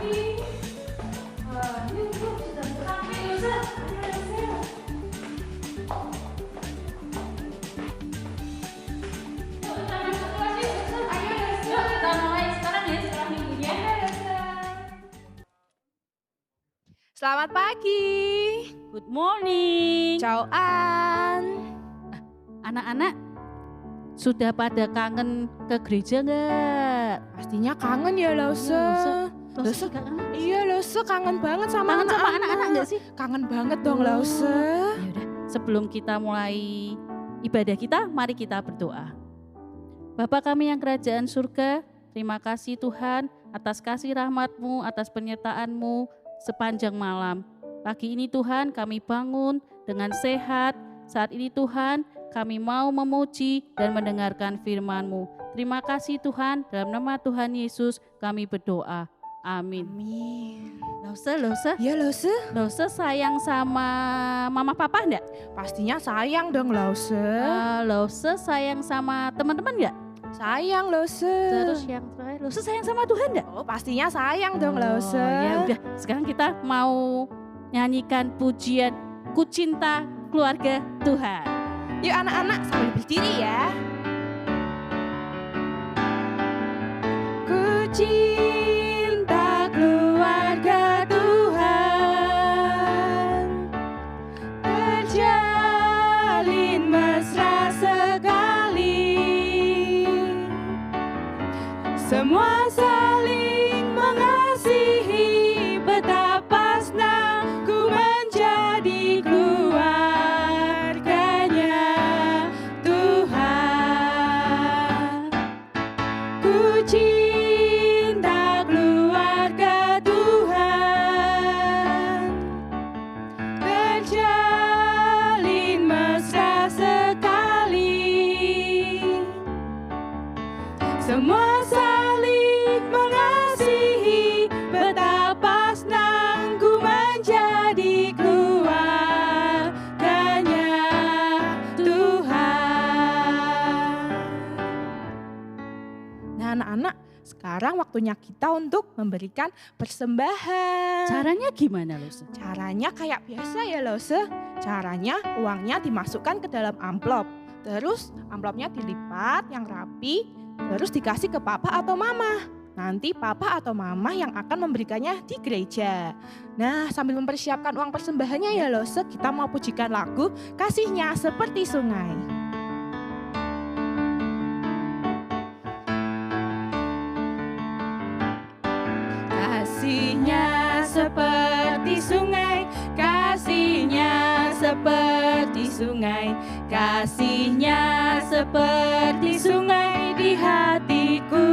Selamat pagi. Good morning. Ciao An. Anak-anak sudah pada kangen ke gereja nggak? Pastinya kangen ya Lause. Lause juga kangen. Iya Lause kangen banget sama Kangen sama anak-anak nggak sih? Kangen banget dong Lause. Ya udah, sebelum kita mulai ibadah kita, mari kita berdoa. Bapa kami yang kerajaan surga, terima kasih Tuhan atas kasih rahmat-Mu, atas penyertaan-Mu sepanjang malam. Pagi ini Tuhan kami bangun dengan sehat. Saat ini Tuhan kami mau memuji dan mendengarkan firman-Mu. Terima kasih Tuhan, dalam nama Tuhan Yesus kami berdoa. Amin. Amin. Lause. Ya Lause. Lause sayang sama mama papa enggak? Pastinya sayang dong Lause. Lause sayang sama teman-teman enggak? Sayang Lause. Terus yang terakhir, Lause sayang sama Tuhan enggak? Oh pastinya sayang dong Lause. Ya udah, sekarang kita mau nyanyikan pujian Ku Cinta Keluarga Tuhan. Yuk anak-anak sambil berdiri ya. Ku cinta keluarga Tuhan, terjalin mesra sekali. Semua saling mengasihi, betapa senang ku menjadi keluarganya Tuhan. Ku cinta keluarga Tuhan, terjalin mesra sekali. Semua saling mengasihi, betapa senang ku menjadi keluarganya Tuhan. Nah anak-anak, sekarang waktunya kita untuk memberikan persembahan. Caranya gimana Lause? Caranya kayak biasa ya Lause. Caranya uangnya dimasukkan ke dalam amplop. Terus amplopnya dilipat yang rapi. Terus dikasih ke papa atau mama. Nanti papa atau mama yang akan memberikannya di gereja. Nah sambil mempersiapkan uang persembahannya ya Lause, kita mau pujikan lagu Kasihnya Seperti Sungai. Kasihnya seperti sungai, kasihnya seperti sungai, kasihnya seperti sungai di hatiku.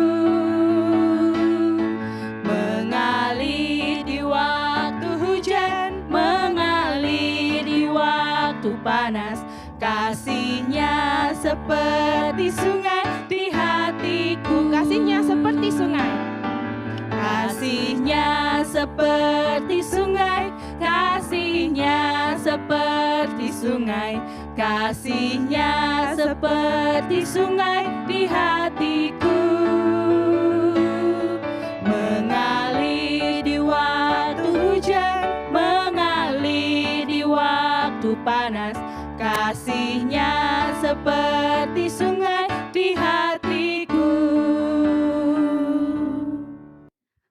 Mengalir di waktu hujan, mengalir di waktu panas, kasihnya seperti sungai di hatiku. Kasihnya seperti sungai. Kasihnya seperti sungai, kasihnya seperti sungai, kasihnya seperti sungai di hatiku. Mengalir di waktu hujan, mengalir di waktu panas, kasihnya seperti sungai di hatiku.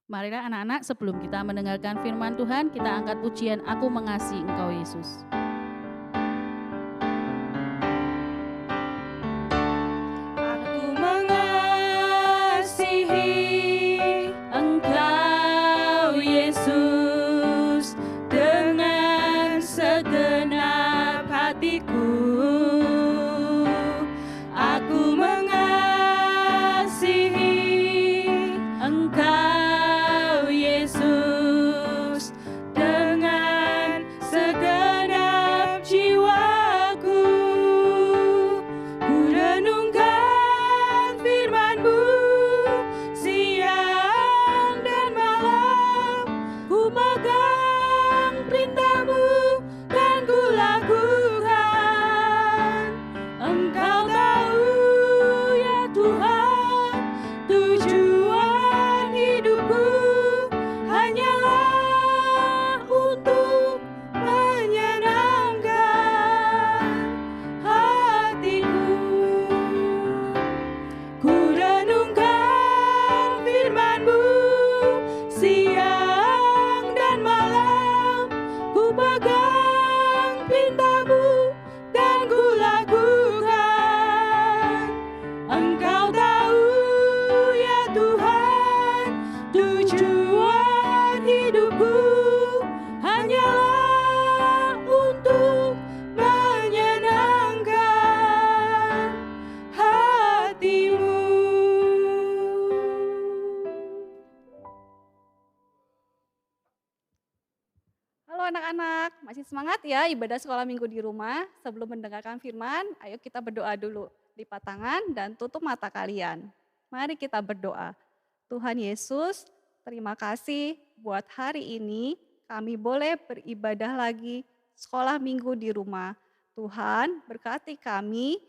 Marilah anak-anak, sebelum kita mendengarkan firman Tuhan, kita angkat pujian Aku Mengasihi Engkau Yesus. Aku mengasihi Engkau Yesus dengan segenap hatiku. Aku mengasihi Engkau Yesus dengan segenap Halo anak-anak, masih semangat ya ibadah sekolah minggu di rumah? Sebelum mendengarkan firman, ayo kita berdoa dulu. Lipat tangan dan tutup mata kalian. Mari kita berdoa. Tuhan Yesus, terima kasih buat hari ini kami boleh beribadah lagi sekolah minggu di rumah. Tuhan berkati kami,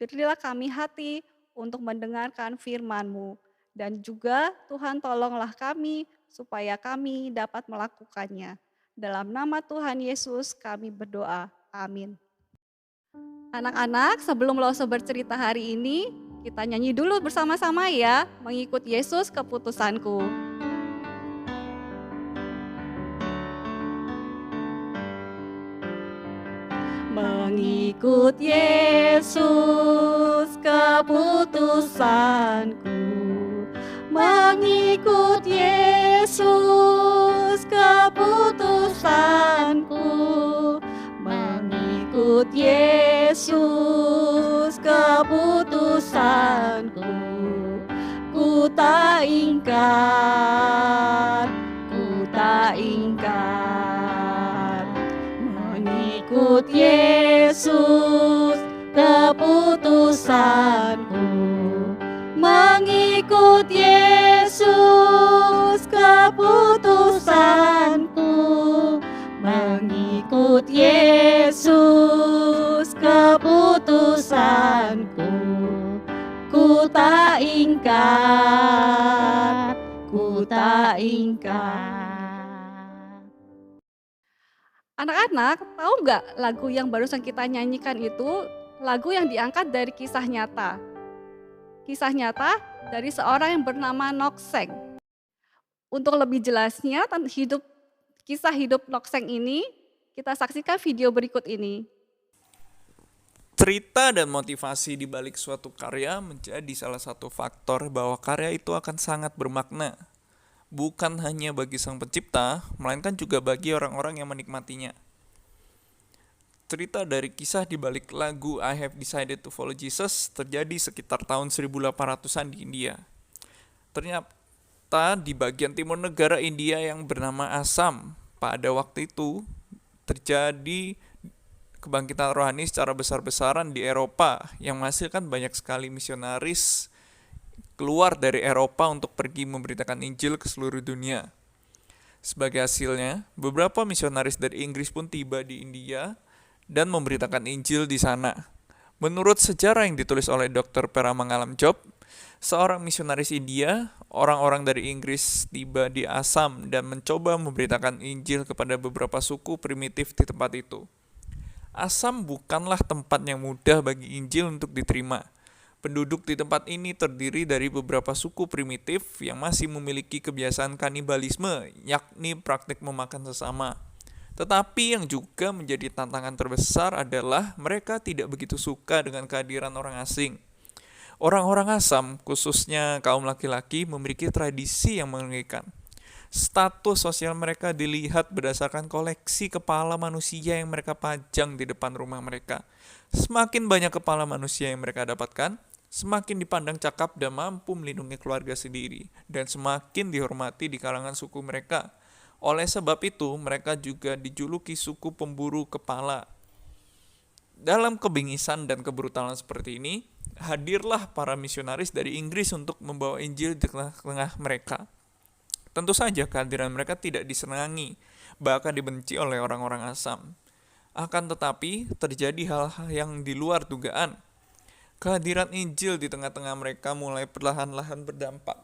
berilah kami hati untuk mendengarkan firman-Mu. Dan juga Tuhan tolonglah kami supaya kami dapat melakukannya. Dalam nama Tuhan Yesus kami berdoa. Amin. Anak-anak, sebelum Lose bercerita hari ini, kita nyanyi dulu bersama-sama ya, mengikut Yesus keputusanku. Mengikut Yesus keputusanku, mengikut Yesus keputusanku, mengikut Yesus keputusanku, ku tak ingkar, ku tak ingkar. Mengikut Yesus keputusanku, mengikut Yesus keputusanku, mengikut Yesus keputusanku, ku tak ingkar, ku tak ingkar. Anak-anak, tahu nggak lagu yang barusan kita nyanyikan itu lagu yang diangkat dari kisah nyata. Kisah nyata dari seorang yang bernama Nokseng. Untuk lebih jelasnya tentang kisah hidup Nokseng ini, kita saksikan video berikut ini. Cerita dan motivasi di balik suatu karya menjadi salah satu faktor bahwa karya itu akan sangat bermakna. Bukan hanya bagi sang pencipta, melainkan juga bagi orang-orang yang menikmatinya. Cerita dari kisah di balik lagu I Have Decided to Follow Jesus terjadi sekitar tahun 1800-an di India. Ternyata di bagian timur negara India yang bernama Assam, pada waktu itu terjadi kebangkitan rohani secara besar-besaran di Eropa yang menghasilkan banyak sekali misionaris keluar dari Eropa untuk pergi memberitakan Injil ke seluruh dunia. Sebagai hasilnya, beberapa misionaris dari Inggris pun tiba di India dan memberitakan Injil di sana. Menurut sejarah yang ditulis oleh Dr. Paramangalam Job, seorang misionaris India, orang-orang dari Inggris tiba di Assam dan mencoba memberitakan Injil kepada beberapa suku primitif di tempat itu. Assam bukanlah tempat yang mudah bagi Injil untuk diterima. Penduduk di tempat ini terdiri dari beberapa suku primitif yang masih memiliki kebiasaan kanibalisme, yakni praktik memakan sesama. Tetapi yang juga menjadi tantangan terbesar adalah mereka tidak begitu suka dengan kehadiran orang asing. Orang-orang Assam, khususnya kaum laki-laki, memiliki tradisi yang mengerikan. Status sosial mereka dilihat berdasarkan koleksi kepala manusia yang mereka pajang di depan rumah mereka. Semakin banyak kepala manusia yang mereka dapatkan, semakin dipandang cakap dan mampu melindungi keluarga sendiri, dan semakin dihormati di kalangan suku mereka. Oleh sebab itu, mereka juga dijuluki suku pemburu kepala. Dalam kebingisan dan kebrutalan seperti ini, hadirlah para misionaris dari Inggris untuk membawa Injil di tengah-tengah mereka. Tentu saja kehadiran mereka tidak disenangi, bahkan dibenci oleh orang-orang Assam. Akan tetapi, terjadi hal-hal yang di luar dugaan. Kehadiran Injil di tengah-tengah mereka mulai perlahan-lahan berdampak.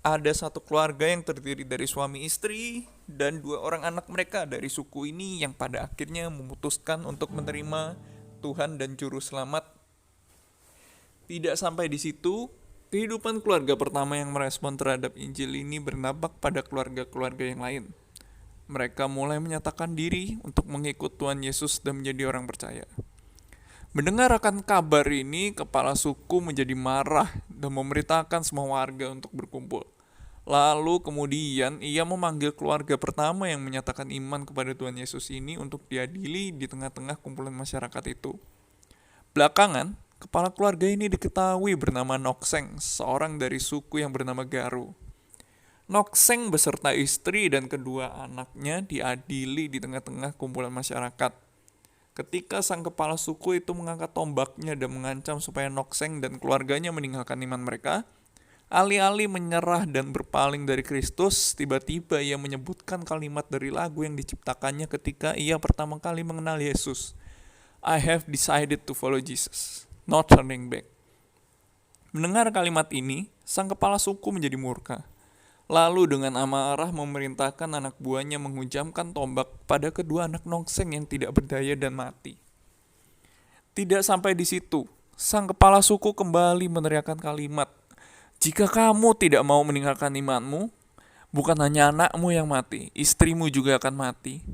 Ada satu keluarga yang terdiri dari suami istri dan 2 orang anak mereka dari suku ini yang pada akhirnya memutuskan untuk menerima Tuhan dan Juru Selamat. Tidak sampai di situ, kehidupan keluarga pertama yang merespon terhadap Injil ini berdampak pada keluarga-keluarga yang lain. Mereka mulai menyatakan diri untuk mengikut Tuhan Yesus dan menjadi orang percaya. Mendengar akan kabar ini, kepala suku menjadi marah dan memerintahkan semua warga untuk berkumpul. Lalu kemudian ia memanggil keluarga pertama yang menyatakan iman kepada Tuhan Yesus ini untuk diadili di tengah-tengah kumpulan masyarakat itu. Belakangan, kepala keluarga ini diketahui bernama Nokseng, seorang dari suku yang bernama Garu. Nokseng beserta istri dan kedua anaknya diadili di tengah-tengah kumpulan masyarakat. Ketika sang kepala suku itu mengangkat tombaknya dan mengancam supaya Nokseng dan keluarganya meninggalkan iman mereka, alih-alih menyerah dan berpaling dari Kristus, tiba-tiba ia menyebutkan kalimat dari lagu yang diciptakannya ketika ia pertama kali mengenal Yesus. I have decided to follow Jesus, not turning back. Mendengar kalimat ini, sang kepala suku menjadi murka. Lalu dengan amarah memerintahkan anak buahnya menghujamkan tombak pada kedua anak Nokseng yang tidak berdaya dan mati. Tidak sampai di situ, sang kepala suku kembali meneriakkan kalimat, "Jika kamu tidak mau meninggalkan imanmu, bukan hanya anakmu yang mati, istrimu juga akan mati."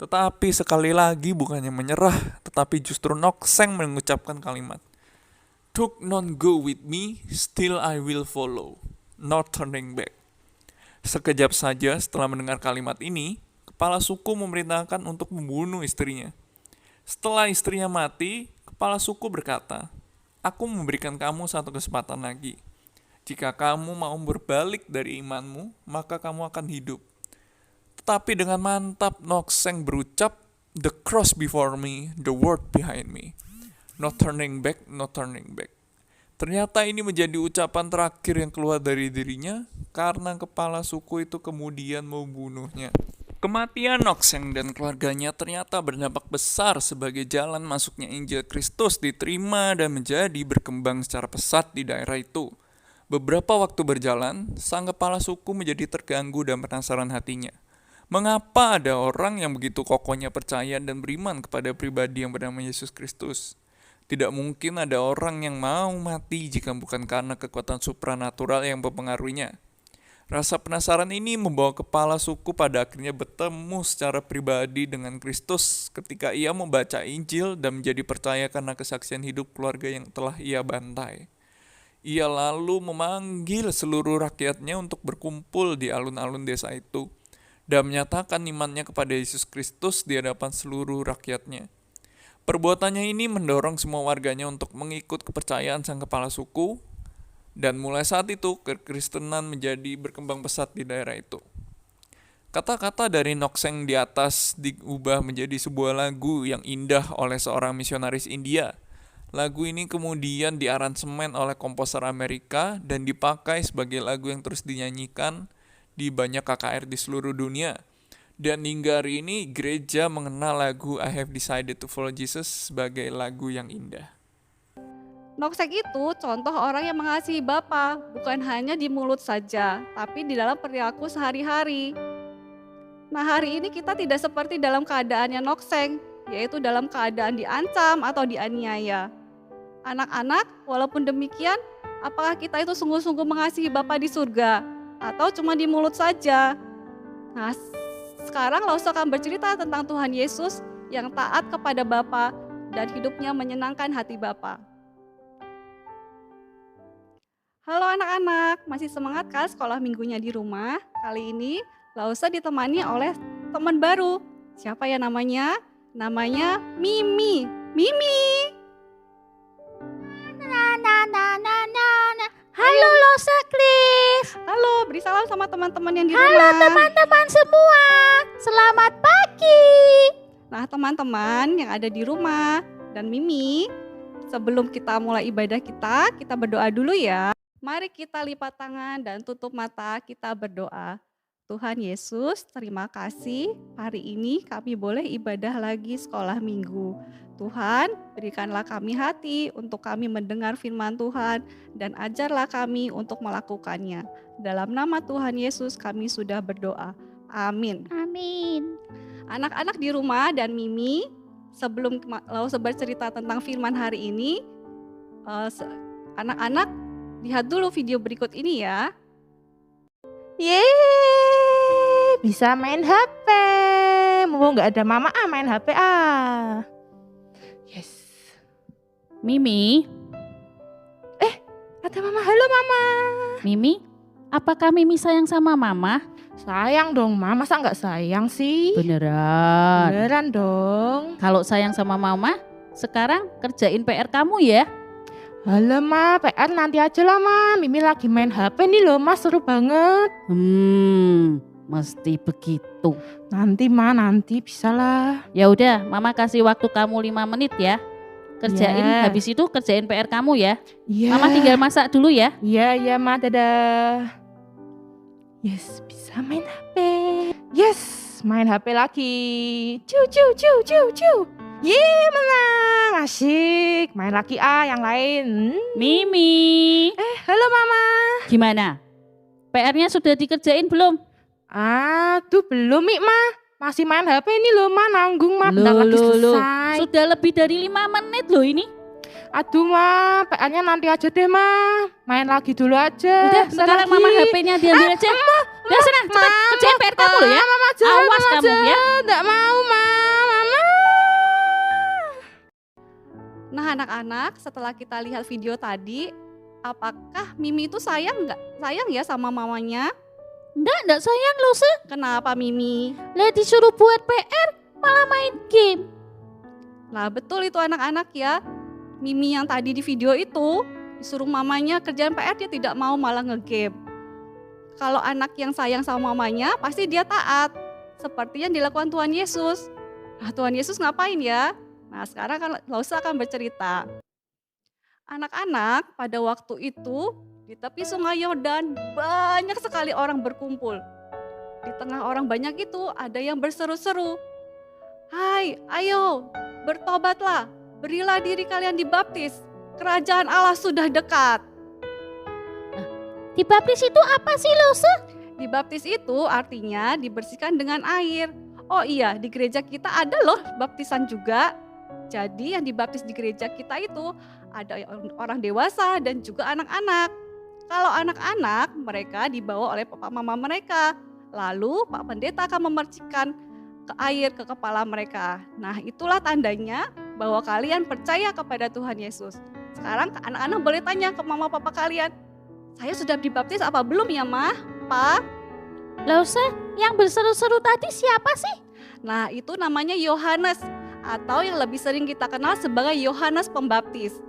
Tetapi sekali lagi bukannya menyerah, tetapi justru Nokseng mengucapkan kalimat, "Took not go with me, still I will follow, not turning back." Sekejap saja setelah mendengar kalimat ini, kepala suku memerintahkan untuk membunuh istrinya. Setelah istrinya mati, kepala suku berkata, "Aku memberikan kamu satu kesempatan lagi. Jika kamu mau berbalik dari imanmu, maka kamu akan hidup." Tetapi dengan mantap Nokseng berucap, "The cross before me, the word behind me. Not turning back, not turning back." Ternyata ini menjadi ucapan terakhir yang keluar dari dirinya karena kepala suku itu kemudian membunuhnya. Kematian Nokseng dan keluarganya ternyata berdampak besar sebagai jalan masuknya Injil Kristus diterima dan menjadi berkembang secara pesat di daerah itu. Beberapa waktu berjalan, sang kepala suku menjadi terganggu dan penasaran hatinya. Mengapa ada orang yang begitu kokohnya percaya dan beriman kepada pribadi yang bernama Yesus Kristus? Tidak mungkin ada orang yang mau mati jika bukan karena kekuatan supranatural yang mempengaruhinya. Rasa penasaran ini membawa kepala suku pada akhirnya bertemu secara pribadi dengan Kristus ketika ia membaca Injil dan menjadi percaya karena kesaksian hidup keluarga yang telah ia bantai. Ia lalu memanggil seluruh rakyatnya untuk berkumpul di alun-alun desa itu dan menyatakan imannya kepada Yesus Kristus di hadapan seluruh rakyatnya. Perbuatannya ini mendorong semua warganya untuk mengikut kepercayaan sang kepala suku, dan mulai saat itu kekristenan menjadi berkembang pesat di daerah itu. Kata-kata dari Nokseng di atas diubah menjadi sebuah lagu yang indah oleh seorang misionaris India. Lagu ini kemudian diaransemen oleh komposer Amerika dan dipakai sebagai lagu yang terus dinyanyikan di banyak KKR di seluruh dunia. Dan hingga hari ini gereja mengenal lagu I Have Decided to Follow Jesus sebagai lagu yang indah. Nokseng itu contoh orang yang mengasihi Bapa, bukan hanya di mulut saja, tapi di dalam perilaku sehari-hari. Nah, hari ini kita tidak seperti dalam keadaannya Nokseng, yaitu dalam keadaan diancam atau dianiaya. Anak-anak, walaupun demikian, apakah kita itu sungguh-sungguh mengasihi Bapa di surga atau cuma di mulut saja? Nah, sekarang Lause akan bercerita tentang Tuhan Yesus yang taat kepada Bapa dan hidupnya menyenangkan hati Bapa. Halo anak-anak, masih semangat kan sekolah minggunya di rumah? Kali ini Lause ditemani oleh teman baru. Siapa ya namanya? Namanya Mimi. Mimi! Halo Lause Klis. Halo, beri salam sama teman-teman yang di rumah. Halo teman-teman semua. Selamat pagi. Nah, teman-teman yang ada di rumah dan Mimi, sebelum kita mulai ibadah kita berdoa dulu ya. Mari kita lipat tangan dan tutup mata, kita berdoa. Tuhan Yesus, terima kasih hari ini kami boleh ibadah lagi sekolah minggu. Tuhan, berikanlah kami hati untuk kami mendengar firman Tuhan dan ajarlah kami untuk melakukannya. Dalam nama Tuhan Yesus kami sudah berdoa. Amin. Amin. Anak-anak di rumah dan Mimi, sebelum Lause bercerita tentang firman hari ini, anak-anak lihat dulu video berikut ini ya. Yeay, bisa main HP. Mumpung nggak ada mama, main HP Yes. Mimi, Ada mama. Halo mama. Mimi, apakah Mimi sayang sama mama? Sayang dong mama, masa nggak sayang sih? Beneran. Beneran dong. Kalau sayang sama mama, sekarang kerjain PR kamu ya. Halah Ma, PR nanti aja lah Ma. Mimi lagi main HP nih loh Ma, seru banget. Mesti begitu. Nanti Ma, nanti bisa lah. Ya udah, Mama kasih waktu kamu 5 menit ya. Kerjain, Ya. habis itu kerjain PR kamu ya. Iya. Mama tinggal masak dulu ya. Iya Ma, dadah. Yes, bisa main HP. Yes, main HP lagi. Cu. Yeay, menang. Asyik. Main lagi yang lain. Mimi, Halo Mama. gimana? PR-nya sudah dikerjain belum? Aduh, belum Ma. Masih main HP ini loh Ma, nanggung Ma. Bentar lagi selesai. Sudah lebih dari 5 menit loh ini. Aduh Ma, PR-nya nanti aja deh Ma. Main lagi dulu aja. Udah, Bentar sekarang lagi. Mama HP-nya diambil aja. Udah sana, cepat kerjain PR kamu loh ya. Mama aja, Awas Mama kamu aja. ya. Nggak mau Ma, Mama. Nah anak-anak, setelah kita lihat video tadi, apakah Mimi itu sayang nggak? Sayang ya sama mamanya? Enggak sayang loh, Se. Kenapa Mimi? Lah disuruh buat PR malah main game. Nah betul itu anak-anak ya. Mimi yang tadi di video itu disuruh mamanya kerjaan PR, dia tidak mau, malah ngegame. Kalau anak yang sayang sama mamanya pasti dia taat. Seperti yang dilakukan Tuhan Yesus. Nah Tuhan Yesus ngapain ya? Nah sekarang kan Lausa akan bercerita. Anak-anak pada waktu itu di tepi sungai Yordan banyak sekali orang berkumpul. Di tengah orang banyak itu ada yang berseru-seru. Hai, ayo bertobatlah, berilah diri kalian dibaptis. Kerajaan Allah sudah dekat. Dibaptis itu apa sih loh, Se? Dibaptis itu artinya dibersihkan dengan air. Oh iya, di gereja kita ada loh baptisan juga. Jadi yang dibaptis di gereja kita itu ada orang dewasa dan juga anak-anak. Kalau anak-anak mereka dibawa oleh papa mama mereka. Lalu Pak Pendeta akan memercikan ke air ke kepala mereka. Nah itulah tandanya bahwa kalian percaya kepada Tuhan Yesus. Sekarang anak-anak boleh tanya ke mama papa kalian, saya sudah dibaptis apa belum ya Ma, Pa? Loh, Se, yang berseru-seru tadi siapa sih? Nah itu namanya Yohanes, atau yang lebih sering kita kenal sebagai Yohanes Pembaptis.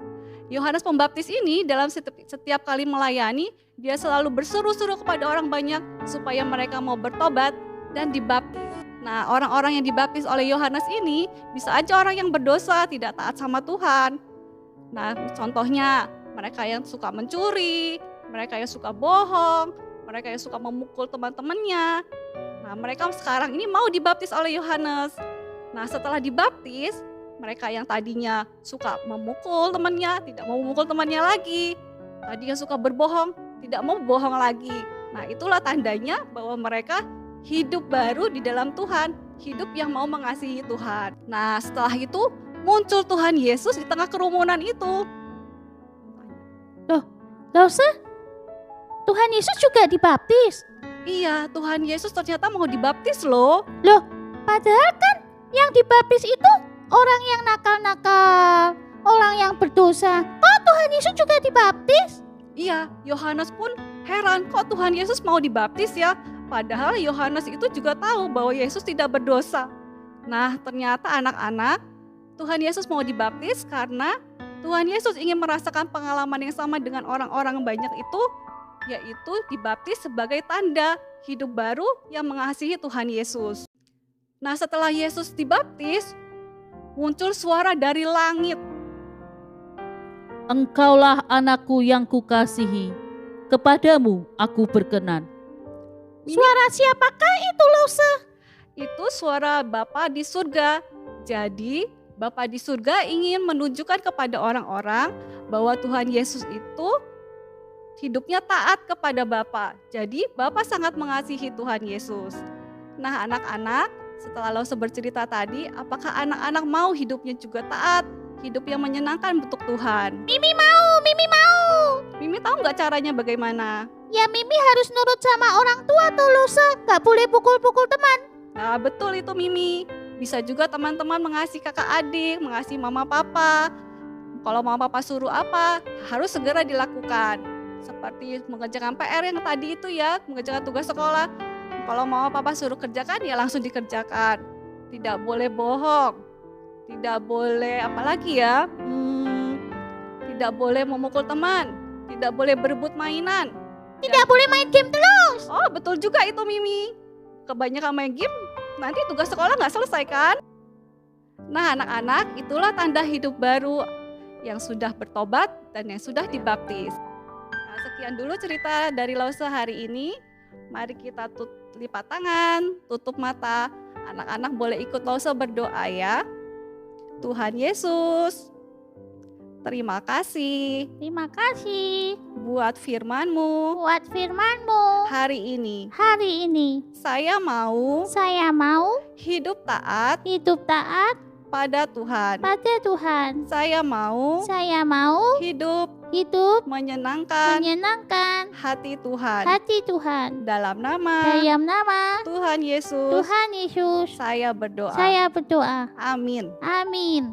Yohanes Pembaptis ini dalam setiap kali melayani, dia selalu berseru-seru kepada orang banyak supaya mereka mau bertobat dan dibaptis. Nah orang-orang yang dibaptis oleh Yohanes ini bisa aja orang yang berdosa, tidak taat sama Tuhan. Nah contohnya mereka yang suka mencuri, mereka yang suka bohong, mereka yang suka memukul teman-temannya. Nah mereka sekarang ini mau dibaptis oleh Yohanes. Nah setelah dibaptis, mereka yang tadinya suka memukul temannya, tidak mau memukul temannya lagi. Tadinya suka berbohong, tidak mau bohong lagi. Nah itulah tandanya bahwa mereka hidup baru di dalam Tuhan, hidup yang mau mengasihi Tuhan. Nah setelah itu muncul Tuhan Yesus di tengah kerumunan itu. Loh, Se, Tuhan Yesus juga dibaptis. Iya, Tuhan Yesus ternyata mau dibaptis loh. Padahal kan yang dibaptis itu orang yang nakal-nakal, orang yang berdosa. Kok Tuhan Yesus juga dibaptis? Iya, Yohanes pun heran kok Tuhan Yesus mau dibaptis ya. Padahal Yohanes itu juga tahu bahwa Yesus tidak berdosa. Nah ternyata anak-anak, Tuhan Yesus mau dibaptis karena Tuhan Yesus ingin merasakan pengalaman yang sama dengan orang-orang banyak itu, yaitu dibaptis sebagai tanda hidup baru yang mengasihi Tuhan Yesus. Nah setelah Yesus dibaptis, muncul suara dari langit. Engkaulah anakku yang kukasihi, kepadamu aku berkenan. Suara siapakah itu loh, Se? Itu suara Bapa di surga. Jadi Bapa di surga ingin menunjukkan kepada orang-orang bahwa Tuhan Yesus itu hidupnya taat kepada Bapa. Jadi Bapa sangat mengasihi Tuhan Yesus. Nah anak-anak, setelah Lause bercerita tadi, apakah anak-anak mau hidupnya juga taat? Hidup yang menyenangkan untuk Tuhan. Mimi mau. Mimi tahu nggak caranya bagaimana? Ya Mimi harus nurut sama orang tua tuh loh, Se. Gak boleh pukul-pukul teman. Nah betul itu Mimi. Bisa juga teman-teman mengasihi kakak adik, mengasihi mama papa. Kalau mama papa suruh apa, harus segera dilakukan. Seperti mengerjakan PR yang tadi itu ya, mengerjakan tugas sekolah. Kalau mama papa suruh kerjakan ya langsung dikerjakan. Tidak boleh bohong. Tidak boleh apalagi ya. tidak boleh memukul teman, tidak boleh berebut mainan. Tidak boleh main game terus. Oh, betul juga itu Mimi. Kebanyakan main game, nanti tugas sekolah nggak selesai kan? Nah anak-anak, itulah tanda hidup baru yang sudah bertobat dan yang sudah dibaptis. Nah, sekian dulu cerita dari Lause hari ini. Mari kita lipat tangan, tutup mata. Anak-anak boleh ikut Lause berdoa ya. Tuhan Yesus, terima kasih Terima kasih buat firman-Mu buat firman-Mu hari ini. hari ini. Saya mau Saya mau hidup taat hidup taat pada Tuhan. pada Tuhan. Saya mau Saya mau hidup hidup menyenangkan menyenangkan hati Tuhan. hati Tuhan. Dalam nama Dalam nama Tuhan Yesus, Tuhan Yesus, saya berdoa. saya berdoa. Amin. Amin.